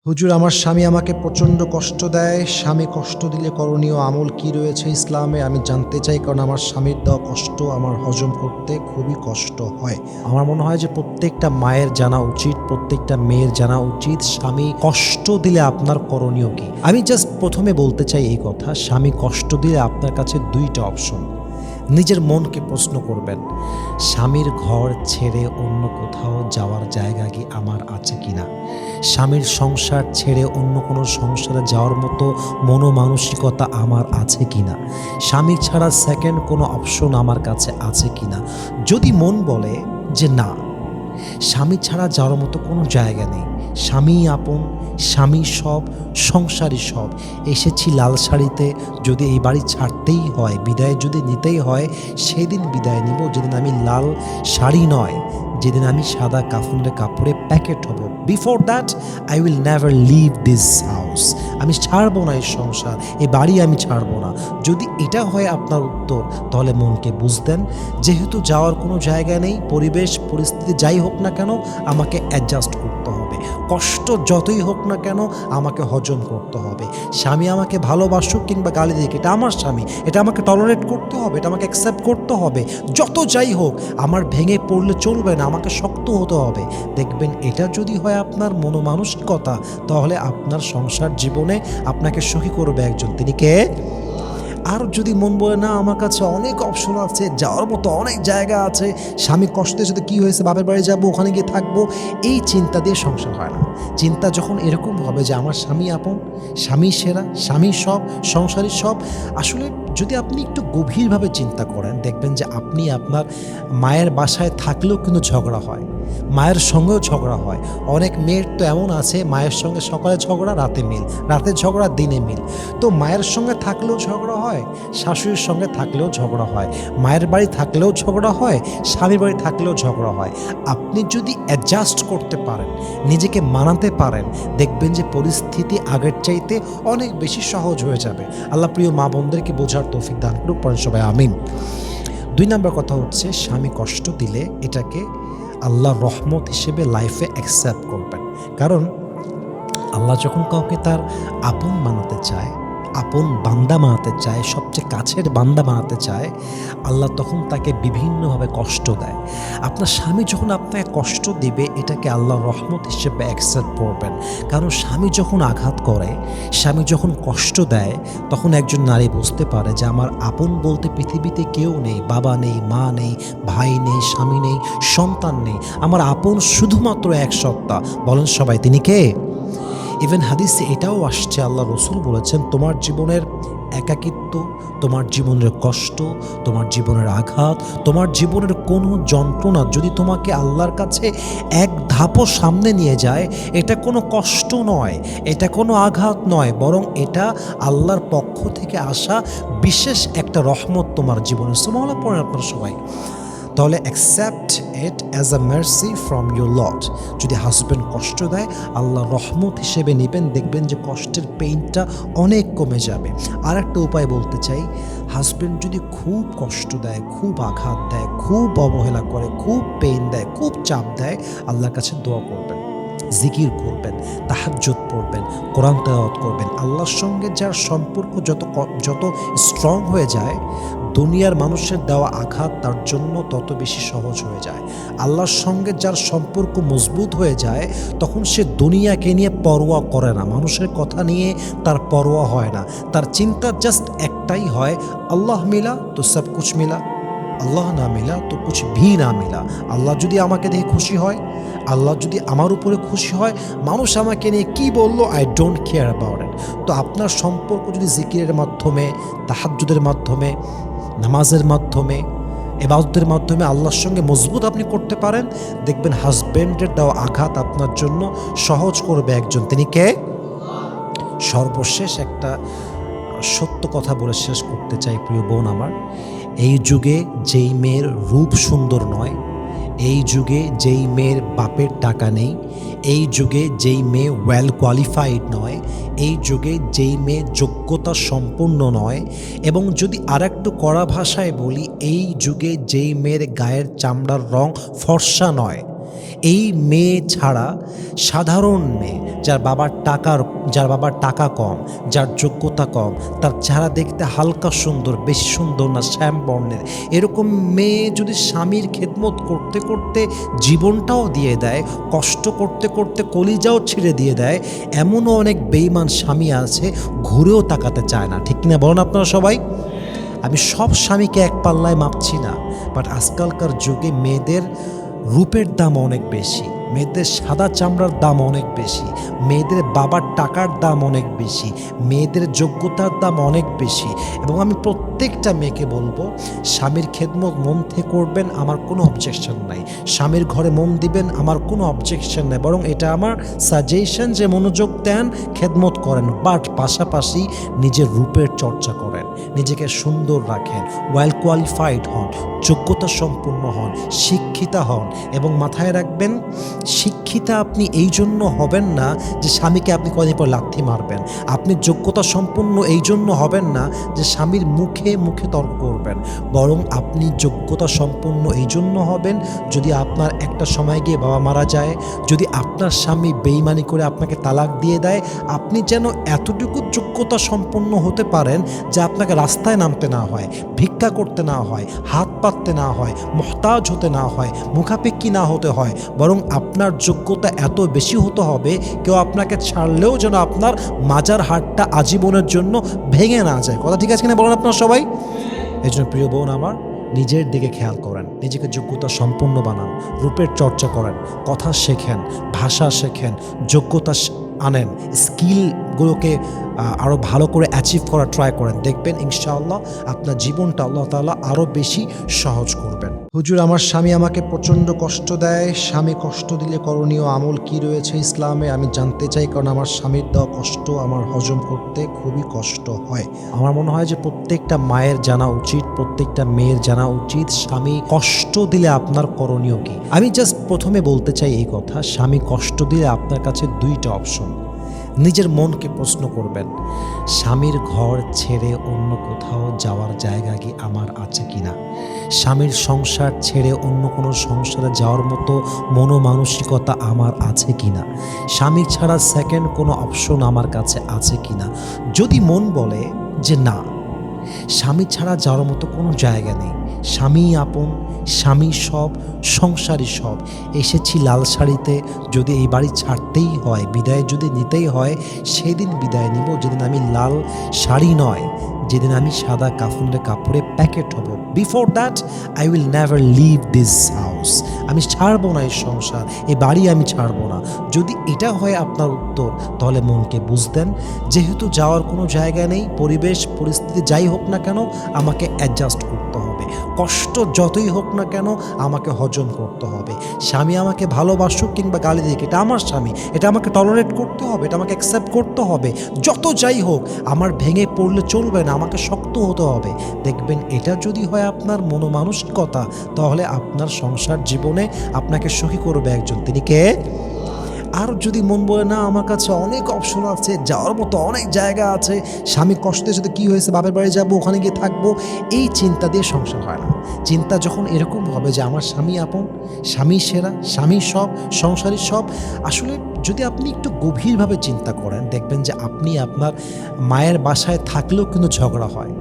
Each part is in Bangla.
হুজুর, আমার স্বামী আমাকে প্রচণ্ড কষ্ট দেয়। স্বামী কষ্ট দিলে করণীয় আমল কি রয়েছে ইসলামে? আমি জানতে চাই, কারণ আমার স্বামীর দেওয়া কষ্ট আমার হজম করতে খুবই কষ্ট হয়। আমার মনে হয় যে প্রত্যেকটা মায়ের জানা উচিত, প্রত্যেকটা মেয়ের জানা উচিত স্বামী কষ্ট দিলে আপনার করণীয় কি। আমি জাস্ট প্রথমে বলতে চাই এই কথা, স্বামী কষ্ট দিলে আপনার কাছে দুইটা অপশন। নিজের মনকে প্রশ্ন করবেন, স্বামীর ঘর ছেড়ে অন্য কোথাও যাওয়ার জায়গা কি আমার আছে কিনা? স্বামীর সংসার ছেড়ে অন্য কোনো সংসারে যাওয়ার মতো মনোমানসিকতা আমার আছে কিনা? স্বামী ছাড়া সেকেন্ড কোনো অপশন আমার কাছে আছে কিনা? যদি মন বলে যে না, স্বামী ছাড়া যাওয়ার মতো কোনো জায়গা নেই, স্বামী আপন, স্বামী সব, সংসারই সব, এসেছি লাল শাড়িতে, যদি এই বাড়ি ছাড়তেই হয়, বিদায় যদি নিতেই হয়, সেদিন বিদায় নিব যেদিন আমি লাল শাড়ি নয়, যেদিন আমি সাদা কাফনের কাপড়ে প্যাকেট হব। Before that I will never leave this house. আমি ছাড়বো না এই সংসার, এই বাড়ি আমি ছাড়বো না। যদি এটা হয় আপনার উত্তর, তাহলে মনকে বুঝতেন যেহেতু যাওয়ার কোনো জায়গা নেই, পরিবেশ পরিস্থিতি যাই হোক না কেন আমাকে অ্যাডজাস্ট করতে হবে। কষ্ট যতই হোক না কেন আমাকে হজম করতে হবে। স্বামী আমাকে ভালোবাসুক কিংবা গালি দিক, এটা আমার স্বামী, এটা আমাকে টলারেট করতে হবে, এটা আমাকে অ্যাকসেপ্ট করতে হবে। যত যাই হোক আমার ভেঙে পড়লে চলবে না, আমাকে শক্ত হতে হবে। দেখবেন এটা যদি হয় আপনার মনোমানসিকতা, তাহলে আপনার সংসার জীবনে আপনাকে সুখী করবে একজন, তিনি কে? আর যদি মন বলে না, আমার কাছে অনেক অপশন আছে, যাওয়ার মতো অনেক জায়গা আছে, স্বামী কষ্টের সাথে কী হয়েছে, বাপের বাড়ি যাবো, ওখানে গিয়ে থাকবো, এই চিন্তা দিয়ে সংসার হয় না। চিন্তা যখন এরকম হবে যে আমার স্বামী আপন, স্বামী সেরা, স্বামী সব, সংসারই সব, আসলে যদি আপনি একটু গভীরভাবে চিন্তা করেন, দেখবেন যে আপনি আপনার মায়ের বাসায় থাকলেও কিন্তু ঝগড়া হয়, মায়ের সঙ্গেও ঝগড়া হয়। অনেক মেয়ের তো এমন আছে, মায়ের সঙ্গে সকালে ঝগড়া, রাতে মিল, রাতে ঝগড়া, দিনে মিল। তো মায়ের সঙ্গে থাকলেও ঝগড়া হয়, শাশুড়ির সঙ্গে থাকলেও ঝগড়া হয়, মায়ের বাড়ি থাকলেও ঝগড়া হয়, স্বামীর বাড়ি থাকলেও ঝগড়া হয়। আপনি যদি অ্যাডজাস্ট করতে পারেন, নিজেকে মানাতে পারেন, দেখবেন যে পরিস্থিতি আগের চাইতে অনেক বেশি সহজ হয়ে যাবে। আল্লাহ প্রিয় মা বোনদেরকে বোঝার তৌফিক দান করুক, পড়েন সবাই আমিন। 2 নম্বর কথা হচ্ছে, স্বামী কষ্ট দিলে এটাকে আল্লাহর রহমত হিসেবে লাইফে অ্যাকসেপ্ট করবেন। কারণ আল্লাহ যখন কাউকে তার আপন বানাতে চায়, আপন বান্দা বানাতে চায়, সবচেয়ে কাছের বান্দা বানাতে চায়, আল্লাহ তখন তাকে বিভিন্নভাবে কষ্ট দেয়। আপনার স্বামী যখন আপনাকে কষ্ট দিবে, এটাকে আল্লাহর রহমত হিসেবে অ্যাকসেপ্ট করবেন। কারণ স্বামী যখন আঘাত করে, স্বামী যখন কষ্ট দেয়, তখন একজন নারী বুঝতে পারে যে আমার আপন বলতে পৃথিবীতে কেউ নেই, বাবা নেই, মা নেই, ভাই নেই, স্বামী নেই, সন্তান নেই, আমার আপন শুধুমাত্র এক সত্তা। বলেন সবাই, তিনি কে? ইভেন হাদিসে এটাও আসছে, আল্লাহ রসুল বলেছেন, তোমার জীবনের একাকিত্ব, তোমার জীবনের কষ্ট, তোমার জীবনের আঘাত, তোমার জীবনের কোনো যন্ত্রণা যদি তোমাকে আল্লাহর কাছে এক ধাপও সামনে নিয়ে যায়, এটা কোনো কষ্ট নয়, এটা কোনো আঘাত নয়, বরং এটা আল্লাহর পক্ষ থেকে আসা বিশেষ একটা রহমত তোমার জীবনে। সুবহানাল্লাহ পড়েন আপনারা সবাই। তাহলে accept it as a mercy from your lord. যদি হাজব্যান্ড কষ্ট দেয়, আল্লাহ রহমত হিসেবে নেবেন, দেখবেন যে কষ্টের পেইনটা অনেক কমে যাবে। আর একটা উপায় বলতে চাই, হাজব্যান্ড যদি খুব কষ্ট দেয়, খুব আঘাত দেয়, খুব অবহেলা করে, খুব পেইন দেয়, খুব চাপ দেয়, আল্লাহর কাছে দোয়া করবেন, জিকির করবেন, তাহাজ্জুদ পড়বেন, কোরআন তেলাওয়াত করবেন। আল্লাহর সঙ্গে যার সম্পর্ক যত স্ট্রং হয়ে যায়, দুনিয়ার মানুষের দেওয়া আঘাত তার জন্য তত বেশি সহজ হয়ে যায়। আল্লাহর সঙ্গে যার সম্পর্ক মজবুত হয়ে যায়, তখন সে দুনিয়াকে নিয়ে পরোয়া করে না, মানুষের কথা নিয়ে তার পরোয়া হয় না। তার চিন্তা জাস্ট একটাই হয়, আল্লাহ মিলা তো সব কুছ মিলা, আল্লাহ না মিলা তো কুছ ভি না মিলা। আল্লাহ যদি আমাকে দেখে খুশি হয়, আল্লাহ যদি আমার উপরে খুশি হয়, মানুষ আমাকে নিয়ে কি বললো, I don't care about it. তো আপনার সম্পর্ক যদি জিকিরের মাধ্যমে, তাহাজ্জুদের মাধ্যমে, নামাজের মাধ্যমে, ইবাদতের মাধ্যমে আল্লাহর সঙ্গে মজবুত আপনি করতে পারেন, দেখবেন হাজব্যান্ডের দেওয়া আঘাত আপনার জন্য সহজ করবে একজন, তিনি কে? সর্বশেষ একটা সত্য কথা বলে শেষ করতে চাই প্রিয় বোন আমার। এই যুগে যেই মেয়ের রূপ সুন্দর নয়, এই যুগে যেই মেয়ের বাপের টাকা নেই, এই যুগে যেই মেয়ে ওয়েল কোয়ালিফাইড নয়, এই যুগে যেই মেয়ে যোগ্যতা সম্পন্ন নয়, এবং যদি আরেকটু কড়া ভাষায় বলি, এই যুগে যেই মেয়ের গায়ের চামড়ার রং ফর্সা নয়, এই মেয়ে ছাড়া সাধারণ মেয়ে যার বাবার টাকা কম, যার যোগ্যতা কম, তার চেহারা দেখতে হালকা সুন্দর, বেশি সুন্দর না, শ্যাম বর্ণের, এরকম মেয়ে যদি স্বামীর খেদমত করতে করতে জীবনটাও দিয়ে দেয়, কষ্ট করতে করতে কলিজাও ছেড়ে দিয়ে দেয়, এমনও অনেক বেঈমান স্বামী আছে ঘুরেও তাকাতে চায় না। ঠিক কিনা বলেন আপনারা সবাই? আমি সব স্বামীকে এক পাল্লায় মাপছি না, বাট আজকালকার যুগে মেয়েদের রূপের দাম অনেক বেশি, মেয়েদের সাদা চামড়ার দাম অনেক বেশি, মেয়েদের বাবার টাকার দাম অনেক বেশি, মেয়েদের যোগ্যতার দাম অনেক বেশি। এবং আমি প্রত্যেকটা মেয়েকে বলবো, স্বামীর খেদমত মন থেকে করবেন, আমার কোনো অবজেকশন নাই। স্বামীর ঘরে মন দিবেন, আমার কোনো অবজেকশন নেই, বরং এটা আমার সাজেশন যে মনোযোগ দেন, খেদমত করেন, বাট পাশাপাশি নিজের রূপের চর্চা করেন, নিজেকে সুন্দর রাখেন, ওয়েল কোয়ালিফাইড হন, যোগ্যতা সম্পন্ন হন, শিক্ষিতা হন। এবং মাথায় রাখবেন, শিক্ষিতা আপনি এই জন্য হবেন না যে স্বামীকে আপনি কদিন পর লাথি মারবেন। আপনি যোগ্যতা সম্পন্ন এই জন্য হবেন না যে স্বামীর মুখে মুখে তর্ক করবেন, বরং আপনি যোগ্যতা সম্পন্ন এই জন্য হবেন যদি আপনার একটা সময় গিয়ে বাবা মারা যায়, যদি আপনার স্বামী বেইমানি করে আপনাকে তালাক দিয়ে দেয়, আপনি যেন এতটুকু যোগ্যতা সম্পন্ন হতে পারেন যে আপনাকে রাস্তায় নামতে না হয়, ভিক্ষা করতে না হয়, হাত পাততে না হয়, মুহতাজ হতে না হয়, মুখাপেক্ষী না হতে হয়, বরং আপনার যোগ্যতা এত বেশি হতে হবে কেউ আপনাকে ছাড়লেও যেন আপনার মাজার হাড়টা আজীবনের জন্য ভেঙে না যায়। কথা ঠিক আছে কিনা বলেন আপনারা সবাই? এই জন্য প্রিয় বোন আমার, নিজের দিকে খেয়াল করেন, নিজেকে যোগ্যতা সম্পন্ন বানান, রূপের চর্চা করেন, কথা শেখেন, ভাষা শেখেন, যোগ্যতা আনেন, স্কিলগুলোকে আরও ভালো করে অ্যাচিভ করার ট্রাই করেন। দেখবেন ইনশাআল্লাহ আপনার জীবনটা আল্লাহ তাআলা আরও বেশি সহজ করবেন। হুজুর, আমার স্বামী আমাকে প্রচণ্ড কষ্ট দেয়, স্বামী কষ্ট দিলে করণীয় আমল কি রয়েছে ইসলামে আমি জানতে চাই, কারণ আমার স্বামীর দেওয়া কষ্ট আমার হজম করতে খুবই কষ্ট হয়। আমার মনে হয় যে প্রত্যেকটা মায়ের জানা উচিত, প্রত্যেকটা মেয়ের জানা উচিত স্বামী কষ্ট দিলে আপনার করণীয় কি। আমি জাস্ট প্রথমে বলতে চাই এই কথা, স্বামী কষ্ট দিলে আপনার কাছে দুইটা অপশন। নিজের মনকে প্রশ্ন করবেন, স্বামীর ঘর ছেড়ে অন্য কোথাও যাওয়ার জায়গা কি আমার আছে কিনা, স্বামীর সংসার ছেড়ে অন্য কোনো সংসারে যাওয়ার মতো মনোমানসিকতা আমার আছে কিনা, স্বামী ছাড়া সেকেন্ড কোনো অপশন আমার কাছে আছে কিনা। যদি মন বলে যে না, স্বামী ছাড়া যাওয়ার মতো কোনো জায়গা নেই, স্বামী আপন, স্বামী সব, সংসারই সব, এসেছি লাল শাড়িতে, যদি এই বাড়ি ছাড়তেই হয়, বিদায় যদি নিতেই হয়, সেদিন বিদায় নিব যেদিন আমি লাল শাড়ি নয়, যেদিন আমি সাদা কাফনের কাপড়ে প্যাকেট হব। Before that I will never leave this house. আমি ছাড়বো না এই সংসার, এই বাড়ি আমি ছাড়বো না। যদি এটা হয় আপনার উত্তর, তাহলে মনকে বুঝদেন যেহেতু যাওয়ার কোনো জায়গা নেই, পরিবেশ পরিস্থিতি যাই হোক না কেন আমাকে অ্যাডজাস্ট করতে হবে, কষ্ট যতই হোক না কেন আমাকে হজম করতে হবে। স্বামী আমাকে ভালোবাসুক কিংবা গালি দিক, এটা আমার স্বামী, এটা আমাকে টলারেট করতে হবে, এটা আমাকে অ্যাকসেপ্ট করতে হবে। যত যাই হোক আমার ভেঙে পড়লে চলবে না, আমাকে শক্ত হতে হবে। দেখবেন এটা যদি হয় আপনার মনোমানসিকতা, তাহলে আপনার সংসার জীবনে আপনাকে সুখী করবে একজন, তিনি কে? আর যদি মন বলে না আমার কাছে অনেক অপশন আছে, যাওয়ার মতো অনেক জায়গা আছে, স্বামী কষ্টের সাথে কী হয়েছে, বাপের বাড়ি যাবো, ওখানে গিয়ে থাকবো, এই চিন্তা দিয়ে সংসার হয় না। চিন্তা যখন এরকম হবে যে আমার স্বামী আপন, স্বামী সেরা, স্বামী সব, সংসারই সব, আসলে যদি আপনি একটু গভীরভাবে চিন্তা করেন দেখবেন যে আপনি আপনার মায়ের বাসায় থাকলেও কিন্তু ঝগড়া হয়,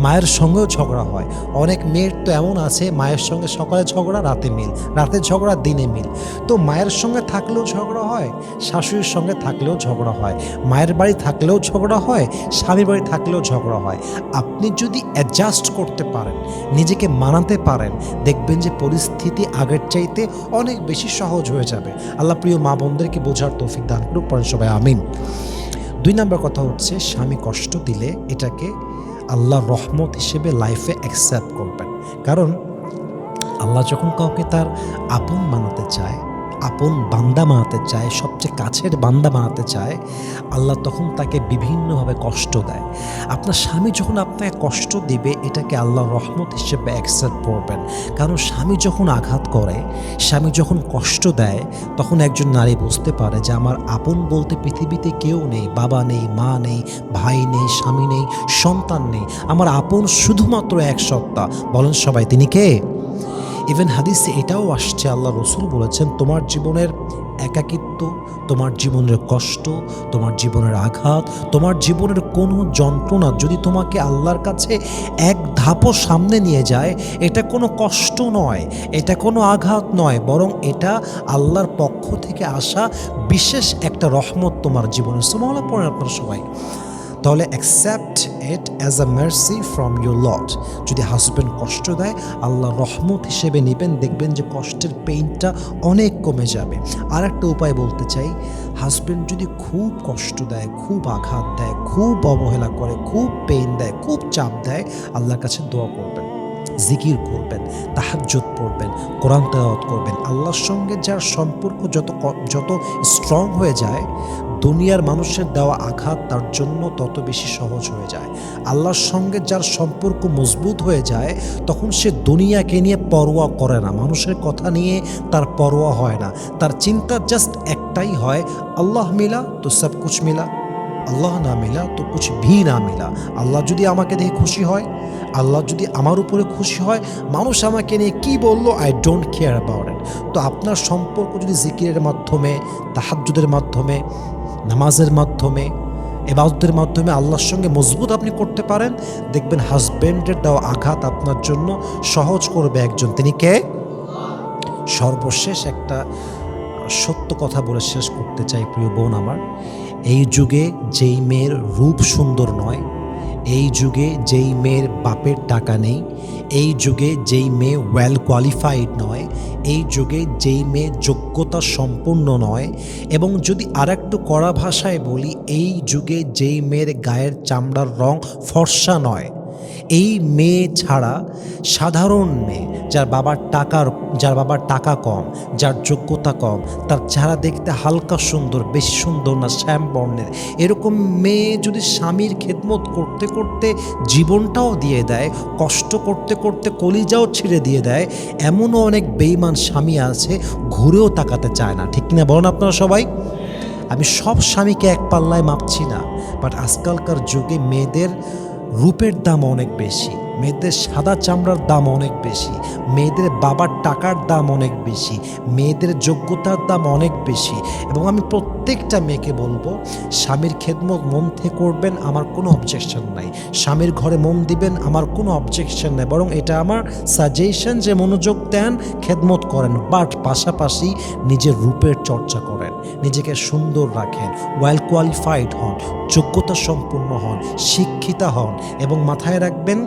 মায়ের সঙ্গেও ঝগড়া হয়। অনেক মেয়ের তো এমন আছে মায়ের সঙ্গে সকালে ঝগড়া, রাতে মিল, রাতে ঝগড়া, দিনে মিল। তো মায়ের সঙ্গে থাকলেও ঝগড়া হয়, শাশুড়ির সঙ্গে থাকলেও ঝগড়া হয়, মায়ের বাড়ি থাকলেও ঝগড়া হয়, স্বামীর বাড়ি থাকলেও ঝগড়া হয়। আপনি যদি অ্যাডজাস্ট করতে পারেন, নিজেকে মানাতে পারেন, দেখবেন যে পরিস্থিতি আগের চাইতে অনেক বেশি সহজ হয়ে যাবে। আল্লাহ প্রিয় মা বোনদেরকে বোঝার তৌফিক দান করুক, পড়েন সবাই আমিন। 2 নম্বর কথা হচ্ছে, স্বামী কষ্ট দিলে এটাকে আল্লাহর রহমত হিসেবে লাইফে অ্যাকসেপ্ট করবেন। কারণ আল্লাহ যখন কাউকে তার আপন বানাতে চায়, আপন বান্দা বানাতে চায়, সবচেয়ে কাছের বান্দা বানাতে চায়, আল্লাহ তখন তাকে বিভিন্নভাবে কষ্ট দেয়। আপনার স্বামী যখন আপনাকে কষ্ট দিবে, এটাকে আল্লাহর রহমত হিসেবে অ্যাকসেপ্ট করবেন। কারণ স্বামী যখন আঘাত করে, স্বামী যখন কষ্ট দেয়, তখন একজন নারী বুঝতে পারে যে আমার আপন বলতে পৃথিবীতে কেউ নেই, বাবা নেই, মা নেই, ভাই নেই, স্বামী নেই, সন্তান নেই, আমার আপন শুধুমাত্র এক সত্তা। বলেন সবাই, তিনি কে? ইভেন হাদিসে এটাও আসছে, আল্লাহ রসুল বলেছেন তোমার জীবনের একাকিত্ব, তোমার জীবনের কষ্ট, তোমার জীবনের আঘাত, তোমার জীবনের কোনো যন্ত্রণা যদি তোমাকে আল্লাহর কাছে এক ধাপও সামনে নিয়ে যায়, এটা কোনো কষ্ট নয়, এটা কোনো আঘাত নয়, বরং এটা আল্লাহর পক্ষ থেকে আসা বিশেষ একটা রহমত তোমার জীবনে। সুবহানাল্লাহ পড়েন আপনারা সবাই। তাহলে accept it as a mercy from your lord. যদি হাজব্যান্ড কষ্ট দেয়, আল্লাহ রহমত হিসেবে নেবেন, দেখবেন যে কষ্টের পেইনটা অনেক কমে যাবে। আর একটা উপায় বলতে চাই, হাজব্যান্ড যদি খুব কষ্ট দেয়, খুব আঘাত দেয়, খুব অবহেলা করে, খুব পেইন দেয়, খুব চাপ দেয়, আল্লাহর কাছে দোয়া করবেন, জিকির করবেন, তাহাজ্জুদ পড়বেন, কোরআন তেলাওয়াত করবেন। আল্লাহর সঙ্গে যার সম্পর্ক যত স্ট্রং হয়ে যায়, দুনিয়ার মানুষের দেওয়া আঘাত তার জন্য তত বেশি সহজ হয়ে যায়। আল্লাহর সঙ্গে যার সম্পর্ক মজবুত হয়ে যায়, তখন সে দুনিয়াকে নিয়ে পরোয়া করে না, মানুষের কথা নিয়ে তার পরোয়া হয় না। তার চিন্তা জাস্ট একটাই হয়, আল্লাহ মিলা তো সব কুছ মিলা, আল্লাহ না মিলা তো কুছ ভি না মিলা। আল্লাহ যদি আমাকে দেখে খুশি হয়, আল্লাহ যদি আমার উপরে খুশি হয়, মানুষ আমাকে নিয়ে কি বললো, I don't care about it. তো আপনার সম্পর্ক যদি জিকিরের মাধ্যমে, তাহাজ্জুদের মাধ্যমে, নামাজের মাধ্যমে, ইবাদতের মাধ্যমে আল্লাহর সঙ্গে মজবুত আপনি করতে পারেন, দেখবেন হাজব্যান্ডের দেওয়া আঘাত আপনার জন্য সহজ করবে একজন, তিনি কে? সর্বশেষ একটা সত্য কথা বলে শেষ করতে চাই প্রিয় বোন আমার। এই যুগে যেই মেয়ের রূপ সুন্দর নয়, এই যুগে যেই মেয়ের বাপের টাকা নেই, এই যুগে যেই মেয়ে ওয়েল কোয়ালিফাইড নয়, এই যুগে যেই মেয়ে যোগ্যতা সম্পন্ন নয়, এবং যদি আরেকটু কড়া ভাষায় বলি, এই যুগে যেই মেয়ের গায়ের চামড়ার রং ফর্সা নয়, এই মেয়ে ছাড়া সাধারণ মেয়ে, যার বাবার টাকা কম, যার যোগ্যতা কম, তার চেহারা দেখতে হালকা সুন্দর, বেশি সুন্দর না, শ্যাম বর্ণের, এরকম মেয়ে যদি স্বামীর খেদমত করতে করতে জীবনটাও দিয়ে দেয়, কষ্ট করতে করতে কলিজাও ছেড়ে দিয়ে দেয়, এমনও অনেক বেঈমান স্বামী আছে, ঘুরেও তাকাতে চায় না। ঠিক কিনা বলেন আপনারা সবাই? আমি সব স্বামীকে এক পাল্লায় মাপছি না, বাট আজকালকার যুগে মেয়েদের রূপের দাম অনেক বেশি, মেয়েদের সাদা চামড়ার দাম অনেক বেশি, মেয়েদের বাবার টাকার দাম অনেক বেশি, মেয়েদের যোগ্যতার দাম অনেক বেশি। এবং আমি প্রত্যেকটা মেয়েকে বলবো, স্বামীর খেদমত মন থেকে করবেন, আমার কোনো অবজেকশন নাই। স্বামীর ঘরে মন দিবেন, আমার কোনো অবজেকশন নাই, বরং এটা আমার সাজেশন যে মনোযোগ দেন, খেদমত করেন, বাট পাশাপাশি নিজের রূপের চর্চা করেন, নিজেকে সুন্দর রাখেন, ওয়েল কোয়ালিফাইড হন, যোগ্যতা সম্পন্ন হন, শিক্ষিতা হন। এবং মাথায় রাখবেন,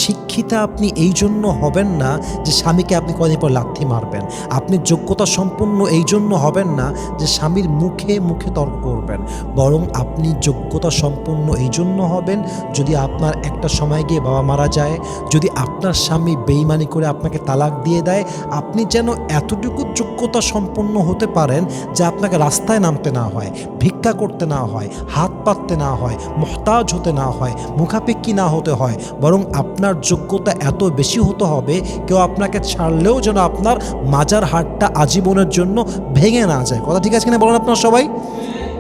শিক্ষিতা আপনি এই জন্য হবেন না যে স্বামীকে আপনি কদিন পর লাথি মারবেন, আপনি যোগ্যতা সম্পন্ন এই জন্য হবেন না যে স্বামীর মুখে মুখে তর্ক করবেন, বরং আপনি যোগ্যতা সম্পন্ন এই জন্য হবেন, যদি আপনার একটা সময় গিয়ে বাবা মারা যায়, যদি আপনার স্বামী বেইমানি করে আপনাকে তালাক দিয়ে দেয়, আপনি যেন এতটুকু যোগ্যতা সম্পন্ন হতে পারেন যে আপনাকে রাস্তায় নামতে না হয়, ভিক্ষা করতে না হয়, হাত পাততে না হয়, মুহতাজ হতে না হয়, মুখাপেক্ষী না হতে হয়, বরং আপনার যোগ্যতা এত বেশি হতে হবে, কেউ আপনাকে ছাড়লেও যেন আপনার মাজার হাড়টা আজীবনের জন্য ভেঙে না যায়। কথা ঠিক আছে কিনা বলেন আপনারা সবাই?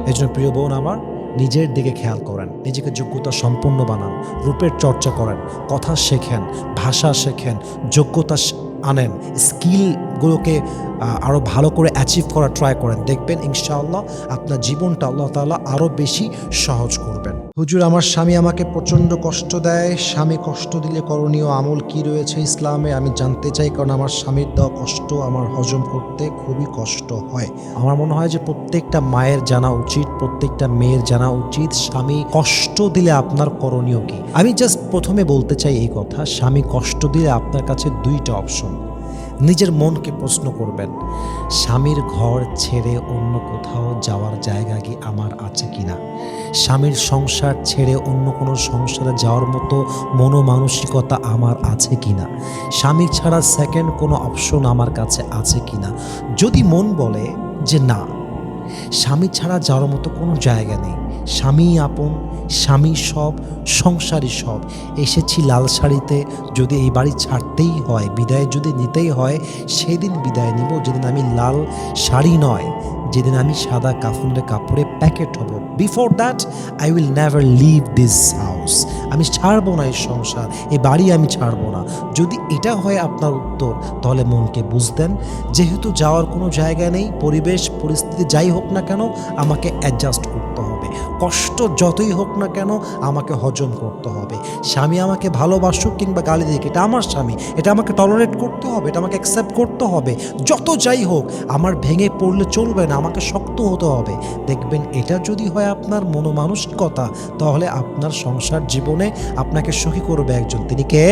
এই জন্য প্রিয় বোন আমার, নিজের দিকে খেয়াল করেন, নিজেকে যোগ্যতা সম্পন্ন বানান, রূপের চর্চা করেন, কথা শেখেন, ভাষা শেখেন, যোগ্যতা আনেন, স্কিলগুলোকে আরও ভালো করে অ্যাচিভ করার ট্রাই করেন, দেখবেন ইনশাআল্লাহ আপনার জীবনটা আল্লাহ তাআলা আরও বেশি সহজ করবেন। হুজুর, আমার স্বামী আমাকে প্রচণ্ড কষ্ট দেয়, স্বামী কষ্ট দিলে করণীয় আমল কি রয়েছে ইসলামে আমি জানতে চাই, কারণ আমার স্বামীর দেওয়া কষ্ট আমার হজম করতে খুবই কষ্ট হয়। আমার মনে হয় যে প্রত্যেকটা মায়ের জানা উচিত, প্রত্যেকটা মেয়ের জানা উচিত, স্বামী কষ্ট দিলে আপনার করণীয় কি। আমি জাস্ট প্রথমে বলতে চাই এই কথা, স্বামী কষ্ট দিলে আপনার কাছে দুইটা অপশন। নিজের মনকে প্রশ্ন করবেন, স্বামীর ঘর ছেড়ে অন্য কোথাও যাওয়ার জায়গা কি আমার আছে কিনা, স্বামীর সংসার ছেড়ে অন্য কোনো সংসারে যাওয়ার মতো মনোমানসিকতা আমার আছে কিনা, স্বামী ছাড়া সেকেন্ড কোনো অপশন আমার কাছে আছে কিনা। যদি মন বলে যে না, স্বামী ছাড়া যাওয়ার মতো কোনো জায়গা নেই, স্বামী আপন, স্বামী সব, সংসারী সব। এসেছি লাল শাড়িতে, যদি এই বাড়ি ছাড়তেই হয়, বিদায় যদি নিতেই হয়, সেদিন বিদায় নিব যেদিন আমি লাল শাড়ি নয়, যেদিন আমি সাদা কাফনের কাপড়ে প্যাকেট হব। Before that I will never leave this house. আমি ছাড়বো না এই সংসার, এই বাড়ি আমি ছাড়বো না। যদি এটা হয় আপনার উত্তর, তাহলে মনকে বুঝতেন যেহেতু যাওয়ার কোনো জায়গা নেই, পরিবেশ পরিস্থিতি যাই হোক না কেন আমাকে অ্যাডজাস্ট করতে হবে। কষ্ট যতই হোক না কেন আমাকে হজম করতে হবে। স্বামী আমাকে ভালোবাসুক কিংবা গালি দিক, এটা আমার স্বামী, এটা আমাকে টলারেট করতে হবে, এটা আমাকে অ্যাকসেপ্ট করতে হবে। যত যাই হোক আমার ভেঙে পড়লে চলবে না, আমাকে শক্ত হতে হবে। দেখবেন এটা যদি হয় আপনার মনোমানসিকতা, তাহলে আপনার সংসার জীবনে আপনাকে সুখী করবে একজন, তিনি কে?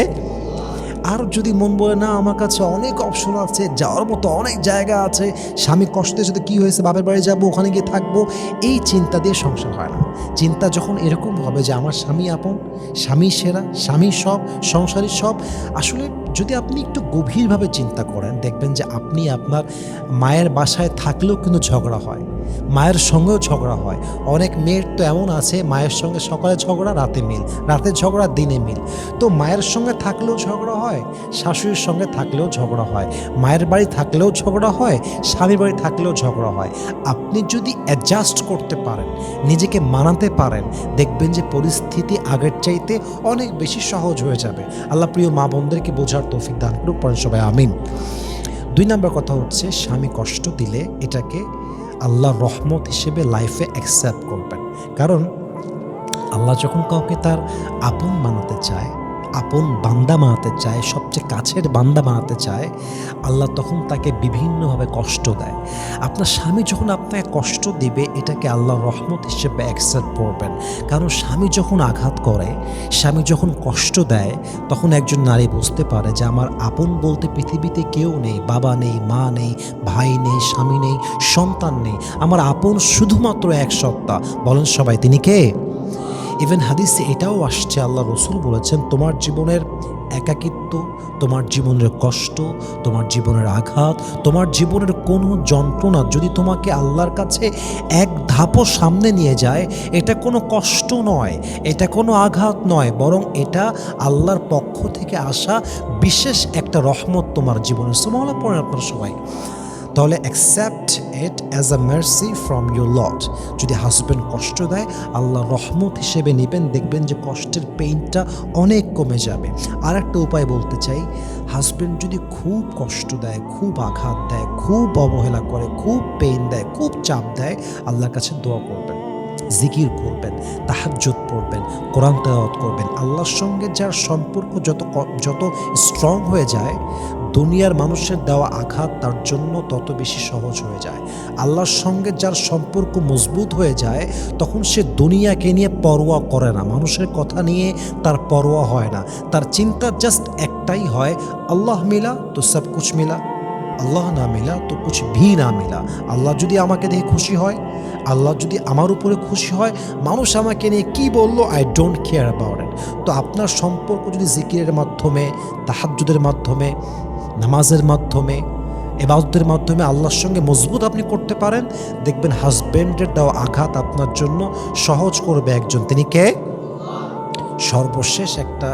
আর যদি মন বলে না আমার কাছে অনেক অপশন আছে, যাওয়ার মতো অনেক জায়গা আছে, স্বামী কষ্টে যদি কী হয়েছে বাপের বাড়ি যাবো, ওখানে গিয়ে থাকবো, এই চিন্তা দিয়ে সংসার হয় না। চিন্তা যখন এরকম হবে যে আমার স্বামী আপন, স্বামী সেরা, স্বামী সব, সংসারী সব, আসলে যদি আপনি একটু গভীরভাবে চিন্তা করেন দেখবেন যে আপনি আপনার মায়ের বাসায় থাকলেও কিন্তু ঝগড়া হয়, মায়ের সঙ্গেও ঝগড়া হয়। অনেক মেয়ের তো এমন আছে মায়ের সঙ্গে সকালে ঝগড়া, রাতে মিল, রাতে ঝগড়া, দিনে মিল। তো মায়ের সঙ্গে থাকলেও ঝগড়া হয়, শাশুড়ির সঙ্গে থাকলেও ঝগড়া হয়, মায়ের বাড়ি থাকলেও ঝগড়া হয়, স্বামীর বাড়ি থাকলেও ঝগড়া হয়। আপনি যদি অ্যাডজাস্ট করতে পারেন, নিজেকে মানাতে পারেন, দেখবেন যে পরিস্থিতি আগের চাইতে অনেক বেশি সহজ হয়ে যাবে। আল্লাহ প্রিয় মা বোনদেরকে বোঝার তৌফিক দান করুক, পড়েন সবাই আমিন। 2 নম্বর কথা হচ্ছে স্বামী কষ্ট দিলে এটাকে আল্লাহর রহমত হিসেবে লাইফে অ্যাকসেপ্ট করবেন। কারণ আল্লাহ যখন কাউকে তার আপন বানাতে চায়, আপন বান্দা বানাতে চায়, সবচেয়ে কাছের বান্দা বানাতে চায়, আল্লাহ তখন তাকে বিভিন্নভাবে কষ্ট দেয়। আপনার স্বামী যখন আপনাকে কষ্ট দিবে, এটাকে আল্লাহর রহমত হিসেবে অ্যাকসেপ্ট করবেন। কারণ স্বামী যখন আঘাত করে, স্বামী যখন কষ্ট দেয়, তখন একজন নারী বুঝতে পারে যে আমার আপন বলতে পৃথিবীতে কেউ নেই, বাবা নেই, মা নেই, ভাই নেই, স্বামী নেই, সন্তান নেই, আমার আপন শুধুমাত্র এক সত্তা। বলেন সবাই, তিনি কে? ইভেন হাদিসে এটাও আসছে, আল্লাহ রসুল বলেছেন তোমার জীবনের একাকিত্ব, তোমার জীবনের কষ্ট, তোমার জীবনের আঘাত, তোমার জীবনের কোনো যন্ত্রণা যদি তোমাকে আল্লাহর কাছে এক ধাপও সামনে নিয়ে যায়, এটা কোনো কষ্ট নয়, এটা কোনো আঘাত নয়, বরং এটা আল্লাহর পক্ষ থেকে আসা বিশেষ একটা রহমত তোমার জীবনে। সুবহানাল্লাহ পড়েন আপনারা সবাই। তাহলে accept it as a mercy from your lord. যদি হাজব্যান্ড কষ্ট দেয়, আল্লাহর রহমত হিসেবে নেবেন, দেখবেন যে কষ্টের পেইনটা অনেক কমে যাবে। আর একটা উপায় বলতে চাই, হাজব্যান্ড যদি খুব কষ্ট দেয়, খুব আঘাত দেয়, খুব অবহেলা করে, খুব পেইন দেয়, খুব চাপ দেয়, আল্লাহর কাছে দোয়া করবেন, জিকির করবেন, তাহাজ্জুদ পড়বেন, কোরআন তেলাওয়াত করবেন। আল্লাহর সঙ্গে যার সম্পর্ক যত স্ট্রং হয়ে যায়, দুনিয়ার মানুষের দেওয়া আঘাত তার জন্য তত বেশি সহজ হয়ে যায়। আল্লাহর সঙ্গে যার সম্পর্ক মজবুত হয়ে যায়, তখন সে দুনিয়াকে নিয়ে পরোয়া করে না, মানুষের কথা নিয়ে তার পরোয়া হয় না। তার চিন্তা জাস্ট একটাই হয়, আল্লাহ মিলা তো সব কুছ মিলা, আল্লাহ না মিলা তো কুছ ভি না মিলা। আল্লাহ যদি আমাকে দেখে খুশি হয়, আল্লাহ যদি আমার উপরে খুশি হয়, মানুষ আমাকে নিয়ে কি বললো, I don't care about it. তো আপনার সম্পর্ক যদি জিকিরের মাধ্যমে, তাহাজ্জুদের মাধ্যমে, নামাজের মাধ্যমে, ইবাদতের মাধ্যমে আল্লাহর সঙ্গে মজবুত আপনি করতে পারেন, দেখবেন হাজব্যান্ডের দেওয়া আঘাত আপনার জন্য সহজ করবে একজন, তিনি কে? সর্বশেষ একটা